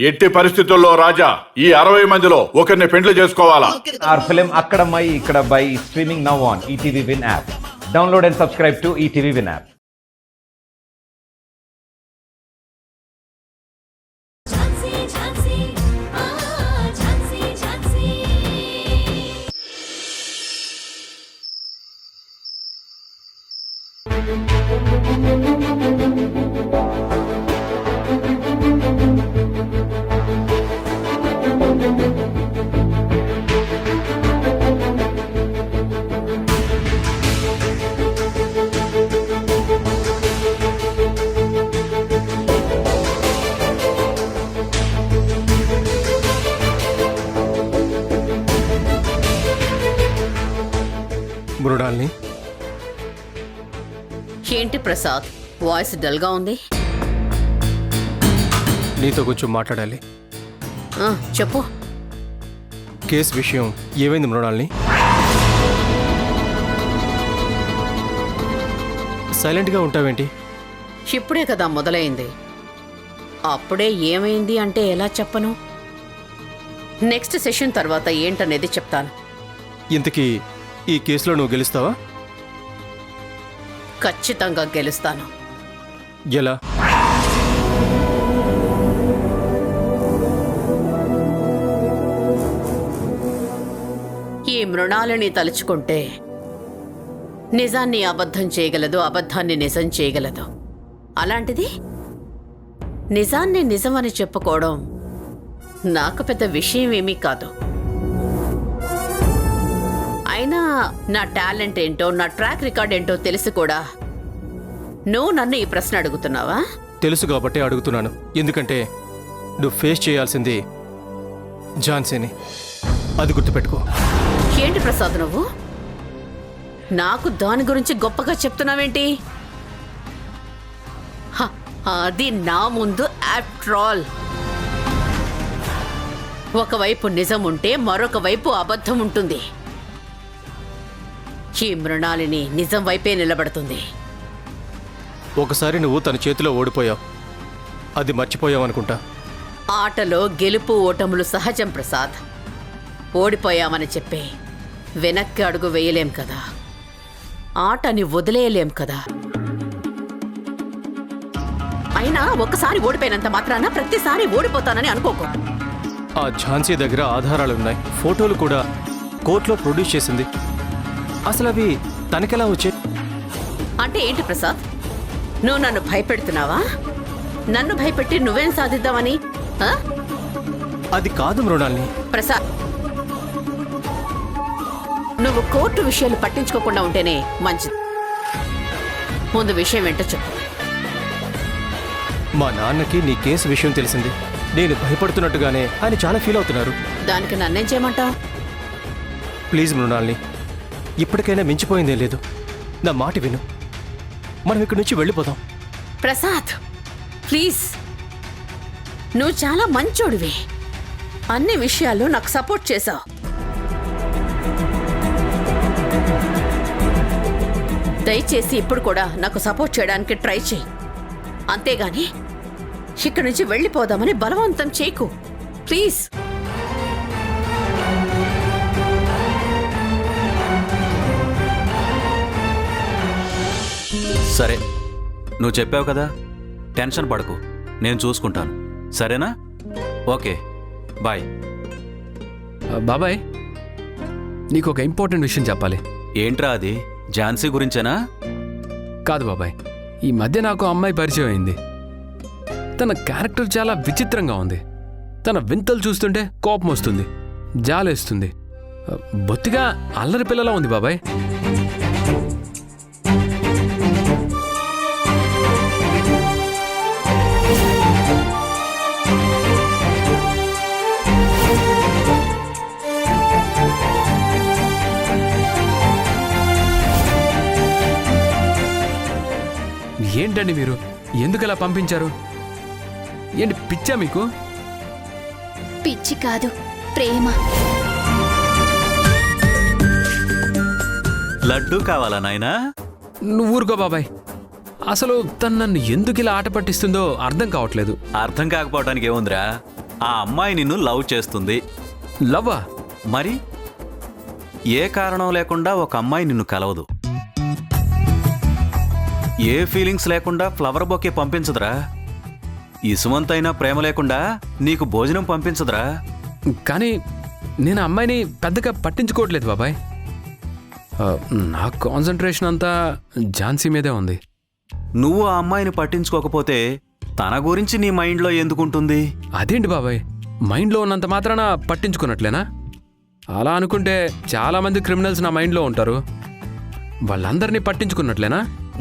ఎట్టి పరిస్థితుల్లో రాజా ఈ 60 మందిలో ఒకరిని పెండ్లి చేసుకోవాలా? Our film Akkadamai Ikkadabai is streaming now on ETV Win app. Download and subscribe to ETV Win app. మృణాల్ని ఏంటి ప్రసాద్, వాయిస్ డల్గా ఉంది? నీతో కొంచెం మాట్లాడాలి. చెప్పు. కేసు విషయం ఏమైంది మృణాల్ని? సైలెంట్గా ఉంటావేంటి? ఇప్పుడే కదా మొదలైంది. అప్పుడే ఏమైంది అంటే ఎలా చెప్పను? నెక్స్ట్ సెషన్ తర్వాత ఏంటనేది చెప్తాను. ఇంతకీ ఈ కేసులో నువ్వు గెలుస్తావా? ఖచ్చితంగా గెలుస్తాను. ఎలా? ఈ మృణాలని తలుచుకుంటే నిజాన్ని అబద్ధం చేయగలదు, అబద్ధాన్ని నిజం చేయగలదు. అలాంటిది నిజాన్ని నిజమని చెప్పుకోవడం నాకు పెద్ద విషయం ఏమీ కాదు. అయినా నా టాలెంట్ ఏంటో, నా ట్రాక్ రికార్డ్ ఏంటో తెలిసి కూడా నువ్వు నన్ను ఈ ప్రశ్న అడుగుతున్నావా? తెలుసు కాబట్టి అడుగుతున్నాను. ఎందుకంటే నువ్వు ఫేస్ చేయాల్సింది ఝాన్సీని. అది గుర్తుపెట్టుకో. ఏంటి ప్రసాద్ నువ్వు నాకు దాని గురించి గొప్పగా చెప్తున్నావేంటి? అది నా ముందు ఆఫ్టర్ ఆల్. ఒకవైపు నిజం ఉంటే మరొక వైపు అబద్ధం ఉంటుంది. ఈ మృణాలిని నిజం వైపే నిలబడుతుంది. ఒకసారి నువ్వు తన చేతిలో ఓడిపోయావు, అది మర్చిపోయావు అనుకుంటా. ఆటలో గెలుపు ఓటములు సహజం ప్రసాద్. ఓడిపోయామని చెప్పి వెనక్కి అడుగు వేయలేం కదా, ఆటని వదిలేయలేం కదా. అయినా ఒక్కసారి ఓడిపోయినంత మాత్రాన ప్రతిసారి ఓడిపోతానని అనుకోకు. ఆ ఝాన్సీ దగ్గర ఆధారాలున్నాయి, ఫోటోలు కూడా కోర్టులో ప్రొడ్యూస్ చేసింది. అసలు అవి తనకెలా వచ్చాయి? అంటే ఏంటి ప్రసాద్, నువ్వు నన్ను భయపెడుతున్నావా? నన్ను భయపెట్టి నువ్వేం సాధిద్దామని? అది కాదు మృణాల్ని. ప్రసాద్, నువ్వు కోర్టు విషయాలు పట్టించుకోకుండా ఉంటేనే మంచిది. ముందు విషయం ఏంటో చెప్పు. మా నాన్నకి నీ కేసు విషయం తెలిసింది. నేను భయపడుతున్నట్టుగానే ఆయన చాలా ఫీల్ అవుతున్నారు. దానికి నన్నేం చేయమంటావు? ప్లీజ్ మృణాల్ని, ఇప్పటికైనా మించిపోయిందే లేదు. నా మాట విను, మనం ఇక్కడి నుంచి వెళ్ళిపోదాం. ప్రసాద్ ప్లీజ్, నువ్వు చాలా మంచోడివి. అన్ని విషయాల్లో నాకు సపోర్ట్ చేశావు. దయచేసి ఇప్పుడు కూడా నాకు సపోర్ట్ చేయడానికి ట్రై చేయి. అంతేగాని ఇక్కడి నుంచి వెళ్ళిపోదామని బలవంతం చేయకు ప్లీజ్. సరే, నువ్వు చెప్పావు కదా, టెన్షన్ పడకు, నేను చూసుకుంటాను. సరేనా? Okay, bye. బాబాయ్, నీకు ఒక ఇంపార్టెంట్ విషయం చెప్పాలి. ఏంట్రా అది? ఝాన్సీ గురించేనా? కాదు బాబాయ్, ఈ మధ్య నాకు అమ్మాయి పరిచయం అయింది. తన క్యారెక్టర్ చాలా విచిత్రంగా ఉంది. తన వింతలు చూస్తుంటే కోపం వస్తుంది, జాలేస్తుంది. బొత్తిగా అల్లరి పిల్లలా ఉంది బాబాయ్. ఏంటండి మీరు, ఎందుకలా పంపించారు? ఏంటి పిచ్చా మీకు? పిచ్చి కాదు, ప్రేమ. లడ్డూ కావాలా నాయనా? నువ్వు ఊరుకో బాబాయ్. అసలు తను నన్ను ఎందుకు ఇలా ఆట పట్టిస్తుందో అర్థం కావట్లేదు. అర్థం కాకపోవడానికి ఏముందిరా, ఆ అమ్మాయి నిన్ను లవ్ చేస్తుంది. లవ్వా? మరి ఏ కారణం లేకుండా ఒక అమ్మాయి నిన్ను కలవదు. ఏ ఫీలింగ్స్ లేకుండా ఫ్లవర్ బొకే పంపించదురా. ఇసుమంతైనా ప్రేమ లేకుండా నీకు భోజనం పంపించదురా. కానీ నేను అమ్మాయిని పెద్దగా పట్టించుకోవట్లేదు బాబాయ్. నా కాన్సన్ట్రేషన్ అంతా ఝాన్సీ మీదే ఉంది. నువ్వు ఆ అమ్మాయిని పట్టించుకోకపోతే తన గురించి నీ మైండ్లో ఎందుకుంటుంది? అదేంటి బాబాయ్, మైండ్లో ఉన్నంత మాత్రాన పట్టించుకున్నట్లేనా? అలా అనుకుంటే చాలామంది క్రిమినల్స్ నా మైండ్లో ఉంటారు. వాళ్ళందరినీ పట్టించుకున్నట్లేనా?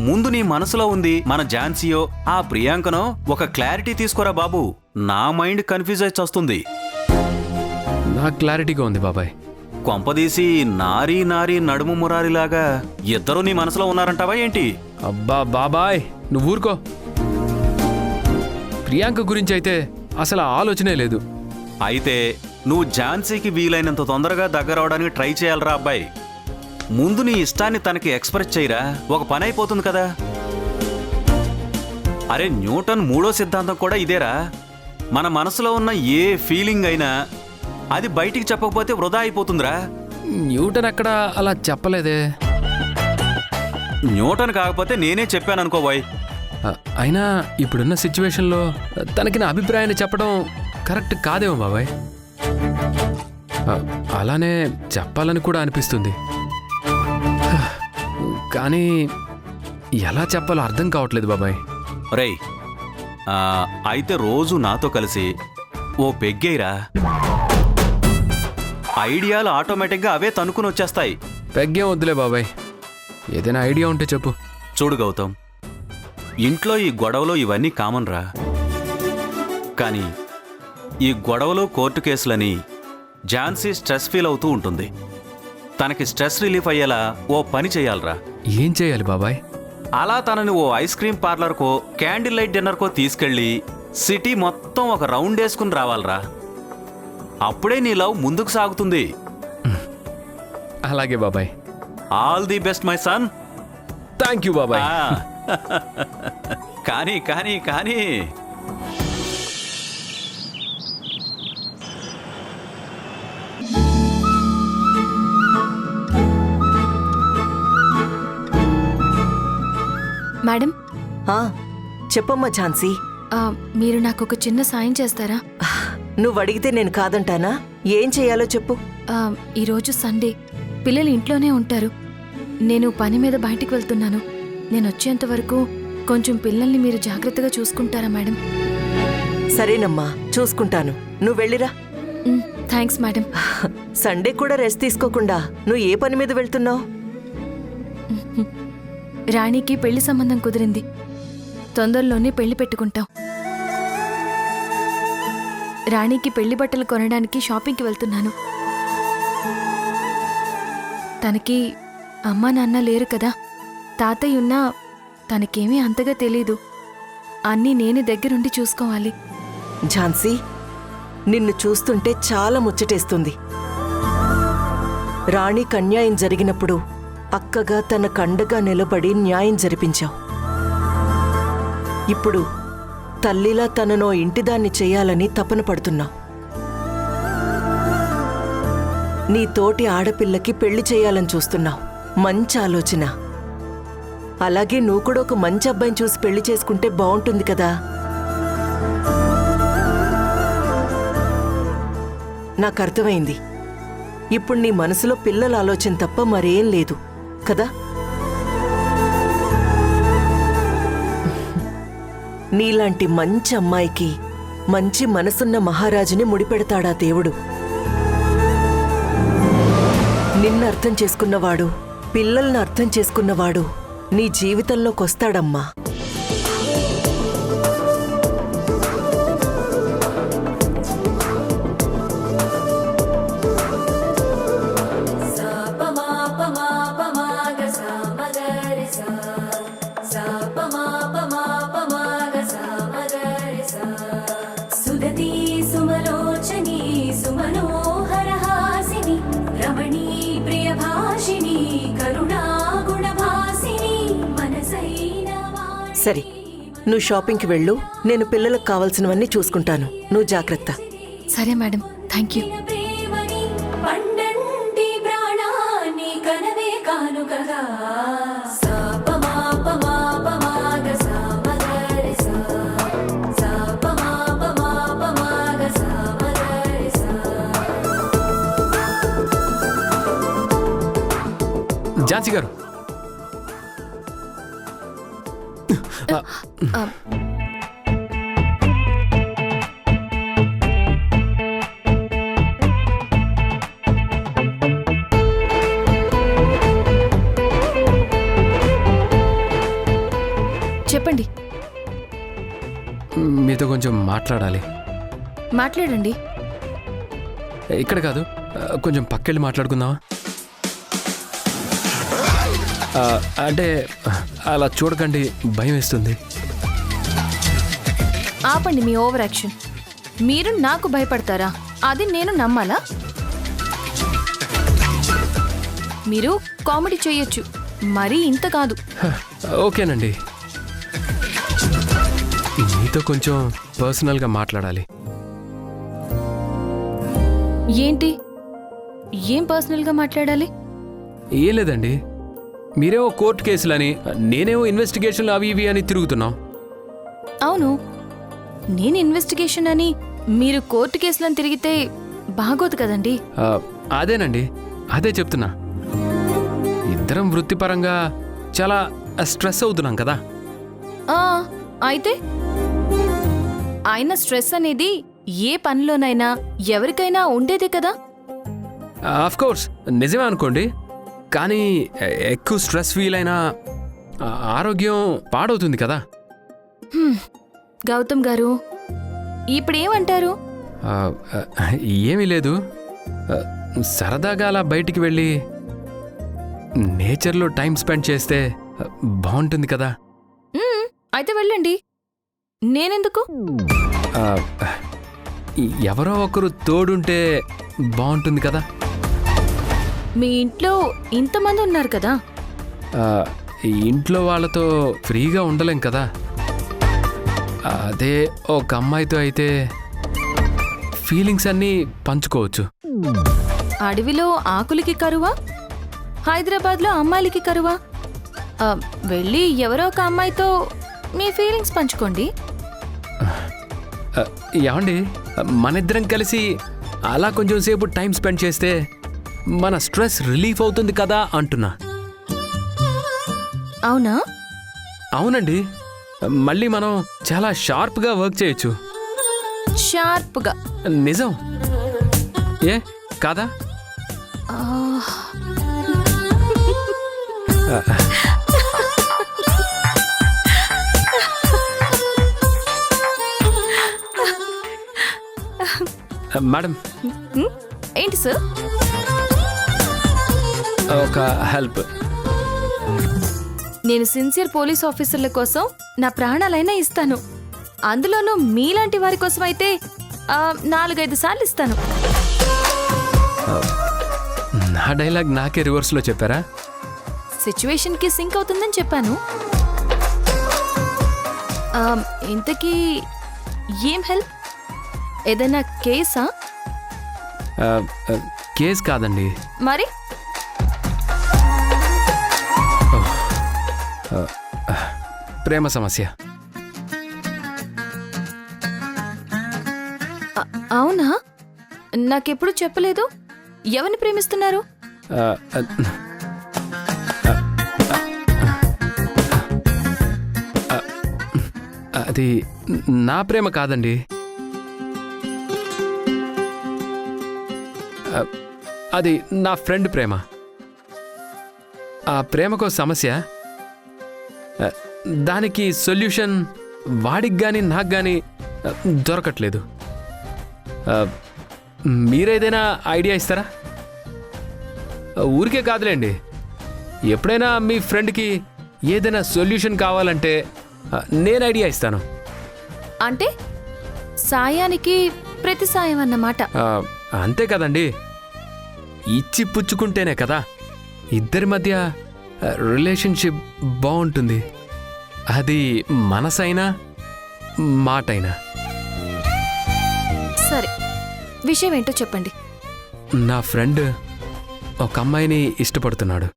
ముందు నీ మనసులో ఉంది మన ఝాన్సీయో ఆ ప్రియాంకనో ఒక క్లారిటీ తీసుకోరా బాబు. నా మైండ్ కన్ఫ్యూజ్ అయి వస్తుంది. నాకు క్లారిటీగా ఉంది బాబాయ్. కొంపదీసి నారీ నారీ నడుము మురారిలాగా ఇద్దరు నీ మనసులో ఉన్నారంటావా ఏంటి? అబ్బా బాబాయ్, నువ్వు ఊరుకో. ప్రియాంక గురించి అయితే అసలు ఆలోచనే లేదు. అయితే నువ్వు ఝాన్సీకి వీలైనంత తొందరగా దగ్గర అవడానికి ట్రై చేయాలరా అబ్బాయి. ముందు నీ ఇష్టాన్ని తనకి ఎక్స్ప్రెస్ చేయరా, ఒక పని అయిపోతుంది కదా. అరే న్యూటన్ 3వ సిద్ధాంతం కూడా ఇదేరా. మన మనసులో ఉన్న ఏ ఫీలింగ్ అయినా అది బయటికి చెప్పకపోతే వృధా అయిపోతుందిరా. న్యూటన్ అక్కడ అలా చెప్పలేదే. న్యూటన్ కాకపోతే నేనే చెప్పాను అనుకోబోయ్. అయినా ఇప్పుడున్న సిచ్యువేషన్లో తనకి నా అభిప్రాయాన్ని చెప్పడం కరెక్ట్ కాదేమో బాబాయ్. అలానే చెప్పాలని కూడా అనిపిస్తుంది. కానీ ఎలా చెప్పాలో అర్థం కావట్లేదు బాబాయ్. రేయ్ అయితే రోజు నాతో కలిసి ఓ పెగ్గేరా. ఐడియాలు ఆటోమేటిక్గా అవే తనుకుని వచ్చేస్తాయి. పెగ్గేం వద్దులే బాబాయ్, ఏదైనా ఐడియా ఉంటే చెప్పు. చూడు గౌతమ్, ఇంట్లో ఈ గొడవలు ఇవన్నీ కామన్ రా. కానీ ఈ గొడవలు కోర్టు కేసులని ఝాన్సీ స్ట్రెస్ ఫీల్ అవుతూ ఉంటుంది. తనకి స్ట్రెస్ రిలీఫ్ అయ్యేలా ఓ పని చేయాలరా. ఏం చేయాలి బాబాయ్? అలా తనని ఓ ఐస్ క్రీమ్ పార్లర్కో క్యాండిల్ లైట్ డిన్నర్కో తీసుకెళ్ళి సిటీ మొత్తం ఒక రౌండ్ వేసుకుని రావాలరా. అప్పుడే నీ లవ్ ముందుకు సాగుతుంది. అలాగే బాబాయ్. All the best my son. Thank you బాబాయ్. కానీ కానీ కానీ మేడం, చెప్పమ్మా ఝాన్సీ. మీరు నాకు ఒక చిన్న సాయం చేస్తారా? నువ్వు అడిగితే నేను కాదంటానా? ఏం చేయాలో చెప్పు. ఈరోజు సండే, పిల్లలు ఇంట్లోనే ఉంటారు. నేను పని మీద బయటికి వెళ్తున్నాను. నేను వచ్చేంత వరకు కొంచెం పిల్లల్ని మీరు జాగ్రత్తగా చూసుకుంటారా మేడం? సరేనమ్మా, చూసుకుంటాను. నువ్వు వెళ్ళిరా. Thanks madam. సండే కూడా రెస్ట్ తీసుకోకుండా నువ్వు ఏ పని మీద వెళ్తున్నావు? రాణికి పెళ్లి సంబంధం కుదిరింది. తొందరలోనే పెళ్లి పెట్టుకుంటాం. రాణికి పెళ్లి బట్టలు కొనడానికి షాపింగ్కి వెళ్తున్నాను. తనకి అమ్మా నాన్న లేరు కదా. తాతయ్య ఉన్నా తనకేమీ అంతగా తెలీదు. అన్నీ నేనే దగ్గరుండి చూసుకోవాలి. ఝాన్సీ, నిన్ను చూస్తుంటే చాలా ముచ్చటేస్తుంది. రాణికి అన్యాయం జరిగినప్పుడు అక్కగా తన కండగా నిలబడి న్యాయం జరిపించావు. ఇప్పుడు తల్లిలా తననో ఇంటిదాన్ని చేయాలని తపన పడుతున్నావు. నీ తోటి ఆడపిల్లకి పెళ్లి చేయాలని చూస్తున్నావు. మంచి ఆలోచన. అలాగే నువ్వు కూడా ఒక మంచి అబ్బాయిని చూసి పెళ్లి చేసుకుంటే బాగుంటుంది కదా. నాకు అర్థమైంది. ఇప్పుడు నీ మనసులో పిల్లల ఆలోచన తప్ప మరేం లేదు కదా. నీలాంటి మంచి అమ్మాయికి మంచి మనసున్న మహారాజుని ముడిపెడతాడా దేవుడు. నిన్ను అర్థం చేసుకున్నవాడు, పిల్లల్ని అర్థం చేసుకున్నవాడు నీ జీవితంలోకొస్తాడమ్మా. సరే, నువ్వు షాపింగ్కి వెళ్ళు. నేను పిల్లలకు కావాల్సినవన్నీ చూసుకుంటాను. నువ్వు జాగ్రత్త. సరే మేడం, థ్యాంక్ యూ. ఝాన్సీ గారు, చెప్పండి. మీతో కొంచెం మాట్లాడాలి. మాట్లాడండి. ఇక్కడ కాదు, కొంచెం పక్కెళ్ళి మాట్లాడుకుందామా? అంటే అలా చూడకండి, భయం వేస్తుంది. ఆపండి మీ ఓవర్ యాక్షన్. మీరు నాకు భయపడతారా? అది నేను నమ్మాలా? మీరు కామెడీ చేయొచ్చు, మరీ ఇంత కాదు. ఓకేనండి, మీతో కొంచెం పర్సనల్గా మాట్లాడాలి. ఏంటి? ఏం పర్సనల్గా మాట్లాడాలి? ఏం లేదండి, మీరేమో కోర్టు కేసులని, నేనేమో ఇన్వెస్టిగేషన్లు అవి ఇవి అని తిరుగుతున్నాం. అవును, నేను ఇన్వెస్టిగేషన్ అని మీరు కోర్టు కేసులను తిరిగితే బాగోదు కదండి. అదేనండి, అదే చెప్తున్నా. ఇద్దరం వృత్తిపరంగా చాలా స్ట్రెస్ అవుతున్నాం కదా. అయితే ఆయన స్ట్రెస్ అనేది ఏ పనిలోనైనా ఎవరికైనా ఉండేదే కదా. ఆఫ్ కోర్స్ నిజమే అనుకోండి, కానీ ఎక్కువ స్ట్రెస్ ఫీల్ అయినా ఆరోగ్యం పాడవుతుంది కదా. గౌతమ్ గారు, ఇప్పుడేమంటారు? ఏమీ లేదు, సరదాగా అలా బయటికి వెళ్ళి నేచర్లో టైం స్పెండ్ చేస్తే బాగుంటుంది కదా. అయితే వెళ్ళండి, నేనెందుకు? ఎవరో ఒకరు తోడుంటే బాగుంటుంది కదా. మీ ఇంట్లో ఇంతమంది ఉన్నారు కదా. ఇంట్లో వాళ్ళతో ఫ్రీగా ఉండలేం కదా. అదే ఒక అమ్మాయితో అయితే ఫీలింగ్స్ అన్నీ పంచుకోవచ్చు. అడవిలో ఆకులకి కరువా, హైదరాబాద్లో అమ్మాయిలకి కరువా? వెళ్ళి ఎవరో ఒక అమ్మాయితో మీ ఫీలింగ్స్ పంచుకోండి. ఏమండి, మనిద్దరం కలిసి అలా కొంచెం సేపు టైం స్పెండ్ చేస్తే మన స్ట్రెస్ రిలీఫ్ అవుతుంది కదా అంటున్నా. అవునా? అవునండి, మళ్ళీ మనం చాలా షార్ప్గా వర్క్ చేయొచ్చు. షార్ప్గా? నిజం, ఏ కాదా? మేడం. ఏంటి సార్? ఒక హెల్ప్. నేను సిన్సియర్ పోలీస్ ఆఫీసర్ల కోసం నా ప్రాణాలైనా ఇస్తాను. అందులోనూ మీలాంటి వారి కోసం అయితే 4-5 సార్లు ఇస్తాను. నా డైలాగ్ నాకే రివర్స్లో చెప్పారా? సిచ్యువేషన్కి సింక్ అవుతుందని చెప్పాను. ఇంతకీ ఏం హెల్ప్? ఏదైనా కేసా? కేస్ కాదండి. మరి ప్రేమ సమస్య. అవునా? నాకెప్పుడు చెప్పలేదు. ఎవరిని ప్రేమిస్తున్నారు? అది నా ప్రేమ కాదండి. అది నా ఫ్రెండ్ ప్రేమ. ఆ ప్రేమకో సమస్య, దానికి సొల్యూషన్ వాడికి కానీ నాకు కానీ దొరకట్లేదు. మీరేదైనా ఐడియా ఇస్తారా? ఊరికే కాదులేండి, ఎప్పుడైనా మీ ఫ్రెండ్కి ఏదైనా సొల్యూషన్ కావాలంటే నేను ఐడియా ఇస్తాను. అంటే సాయానికి ప్రతి సాయం అన్నమాట. అంతే కదండి, ఇచ్చి పుచ్చుకుంటేనే కదా ఇద్దరి మధ్య రిలేషన్షిప్ బాగుంటుంది. అది మనసైనా మాటైనా. సరే, విషయం ఏంటో చెప్పండి. నా ఫ్రెండ్ ఒక అమ్మాయిని ఇష్టపడుతున్నాడు.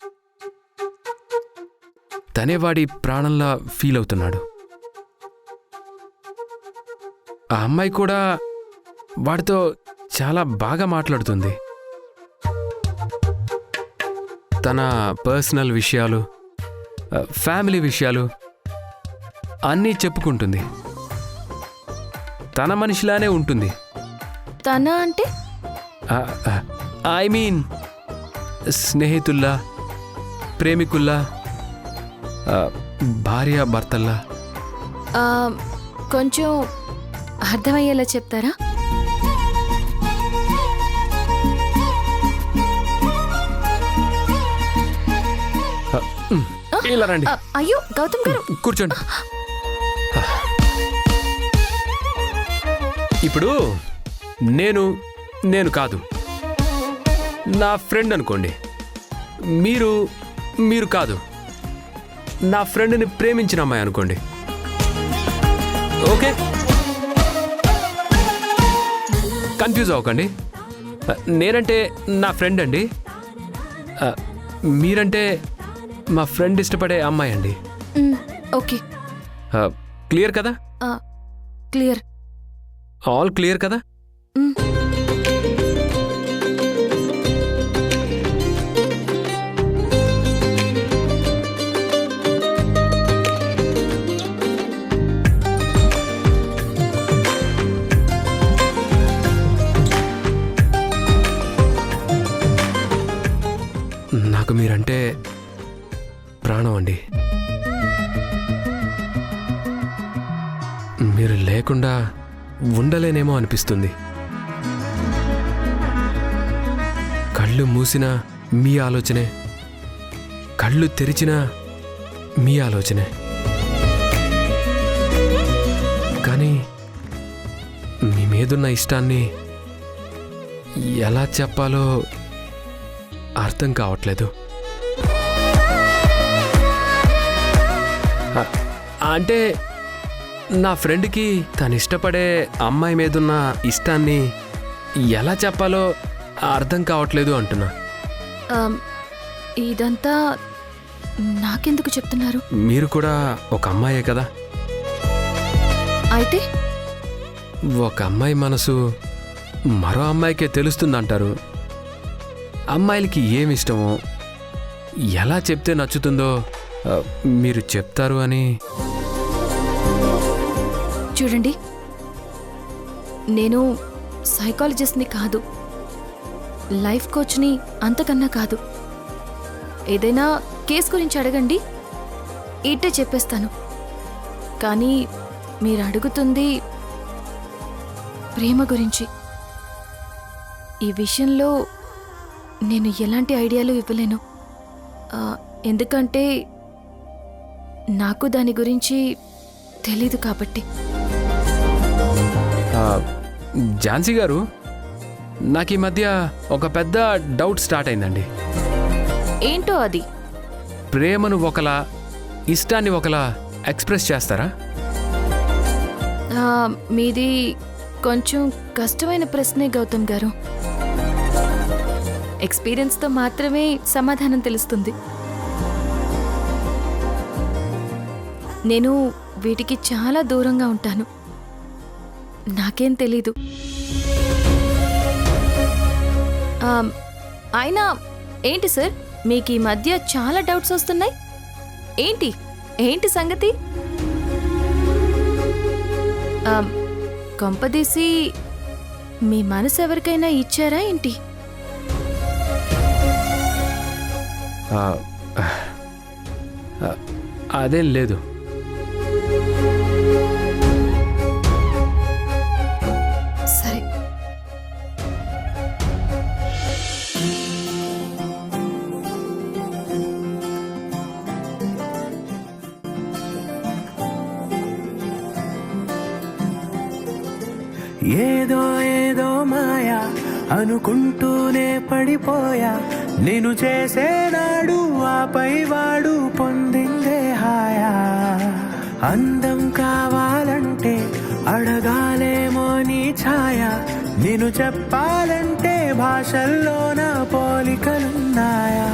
తనే వాడి ప్రాణంలా ఫీల్ అవుతున్నాడు. ఆ అమ్మాయి కూడా వాడితో చాలా బాగా మాట్లాడుతుంది. తన పర్సనల్ విషయాలు, ఫ్యామిలీ విషయాలు అన్నీ చెప్పుకుంటుంది. తన మనిషిలానే ఉంటుంది. తన అంటే ఐ మీన్ స్నేహితుల్లా, ప్రేమికుల్లా, భార్యాభర్తల్లా. ఆ, కొంచెం అర్థమయ్యేలా చెప్తారా? ఇలా రండి, అయ్యో గౌతమ్ గారు, కూర్చోండి. ఇప్పుడు నేను కాదు, నా ఫ్రెండ్ అనుకోండి. మీరు కాదు, నా ఫ్రెండ్ని ప్రేమించిన అమ్మాయి అనుకోండి. ఓకే, కన్ఫ్యూజ్ అవ్వకండి. నేనంటే నా ఫ్రెండ్ అండి, మీరంటే మా ఫ్రెండ్ ఇష్టపడే అమ్మాయి అండి. ఓకే, క్లియర్ కదా? క్లియర్. ఆల్ క్లియర్ కదా? నాకు మీరంటే ప్రాణం అండి. మీరు లేకుండా ఉండలేనేమో అనిపిస్తుంది. కళ్ళు మూసినా మీ ఆలోచనే, కళ్ళు తెరిచినా మీ ఆలోచనే. కానీ మీ మీదున్న ఇష్టాన్ని ఎలా చెప్పాలో అర్థం కావట్లేదు. అంటే నా ఫ్రెండ్కి తను ఇష్టపడే అమ్మాయి మీదున్న ఇష్టాన్ని ఎలా చెప్పాలో అర్థం కావట్లేదు అంటున్నా. ఇదంతా నాకెందుకు చెప్తున్నారు? మీరు కూడా ఒక అమ్మాయే కదా. అయితే ఒక అమ్మాయి మనసు మరో అమ్మాయికే తెలుస్తుందంటారు. అమ్మాయిలకి ఏమిష్టమో, ఎలా చెప్తే నచ్చుతుందో మీరు చెప్తారు అని. చూడండి, నేను సైకాలజిస్ట్ని కాదు, లైఫ్ కోచ్ని అంతకన్నా కాదు. ఏదైనా కేసు గురించి అడగండి, ఇట్టే చెప్పేస్తాను. కానీ మీరు అడుగుతుంది ప్రేమ గురించి. ఈ విషయంలో నేను ఎలాంటి ఐడియాలు ఇవ్వలేను. ఎందుకంటే నాకు దాని గురించి తెలీదు కాబట్టి. ఝాన్సీ గారు, నాకు ఈ మధ్య ఒక పెద్ద డౌట్ స్టార్ట్ అయిందండి. ఏంటో అది? ప్రేమను ఒకలా, ఇష్టాన్ని ఒకలా ఎక్స్ప్రెస్ చేస్తారా? మీది కొంచెం కష్టమైన ప్రశ్నే గౌతమ్ గారు. ఎక్స్పీరియన్స్తో మాత్రమే సమాధానం తెలుస్తుంది. నేను వీటికి చాలా దూరంగా ఉంటాను. నాకేం తెలీదు. అయినా ఏంటి సార్, మీకు ఈ మధ్య చాలా డౌట్స్ వస్తున్నాయి. ఏంటి సంగతి? కొంపదీసి మీ మనసు ఎవరికైనా ఇచ్చారా ఏంటి? అదేం లేదు. సరే, ఏదో ఏదో మాయా అనుకుంటూనే పడిపోయా, నేను చేసేనాడు ఆపై వాడు పొందిందే హాయా. అందం కావాలంటే అడగాలేమో నీ ఛాయ నేను చెప్పాలంటే భాషల్లో నా పోలికలున్నాయా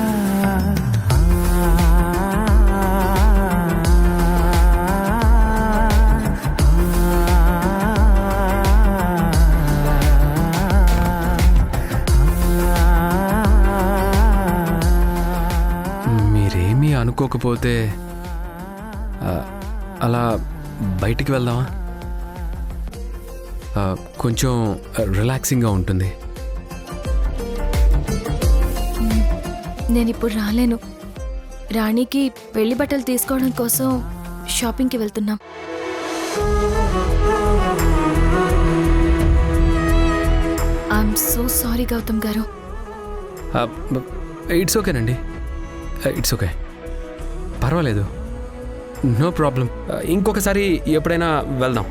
మీరేమీ అనుకోకపోతే అలా బయటికి వెళ్దామా? కొంచెం రిలాక్సింగ్గా ఉంటుంది. నేను ఇప్పుడు రాలేను. రాణికి పెళ్లి బట్టలు తీసుకోవడం కోసం షాపింగ్కి వెళ్తున్నాం. ఐఎమ్ సో సారీ గౌతమ్ గారు. ఇట్స్ ఓకేనండి, ఇట్స్ ఓకే, పర్వాలేదు, నో ప్రాబ్లం. ఇంకొకసారి ఎప్పుడైనా వెళ్దాం.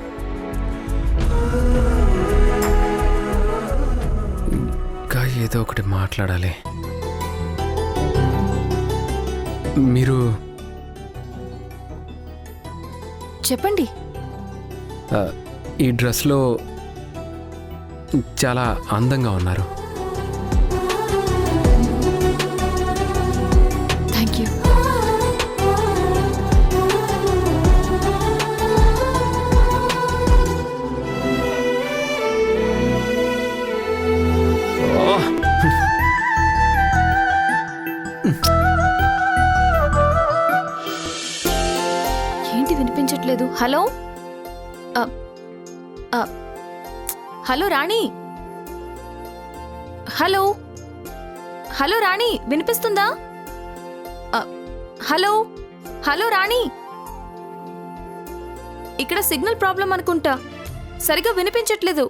ఇంకా ఏదో ఒకటి మాట్లాడాలి. మీరు చెప్పండి. ఈ డ్రెస్లో చాలా అందంగా ఉన్నారు. Thank you. ఏంటి వినిపించట్లేదు? హలో హలో రాణి, హలో హలో రాణి, వినిపిస్తుందా? హలో హలో రాణి, ఇక్కడ సిగ్నల్ ప్రాబ్లం అనుకుంటా, సరిగా వినిపించట్లేదు.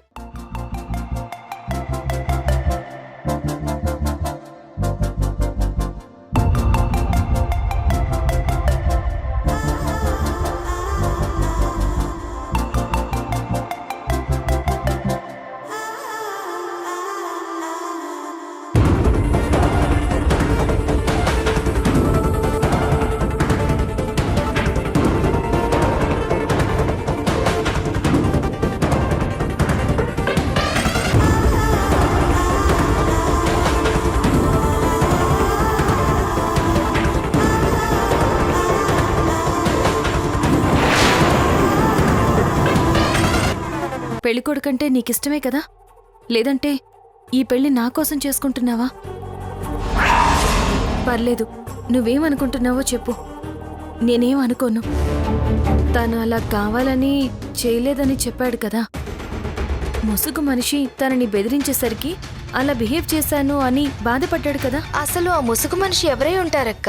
పెళ్ళికొడుకంటే నీకిష్టమే కదా? లేదంటే ఈ పెళ్లి నా కోసం చేసుకుంటున్నావా? పర్లేదు, నువ్వేమనుకుంటున్నావో చెప్పు, నేనేం అనుకోను. తను అలా కావాలని చేయలేదని చెప్పాడు కదా. ముసుగు మనిషి తనని బెదిరించేసరికి అలా బిహేవ్ చేశాను అని బాధపడ్డాడు కదా. అసలు ఆ ముసుగు మనిషి ఎవరై ఉంటారక్క?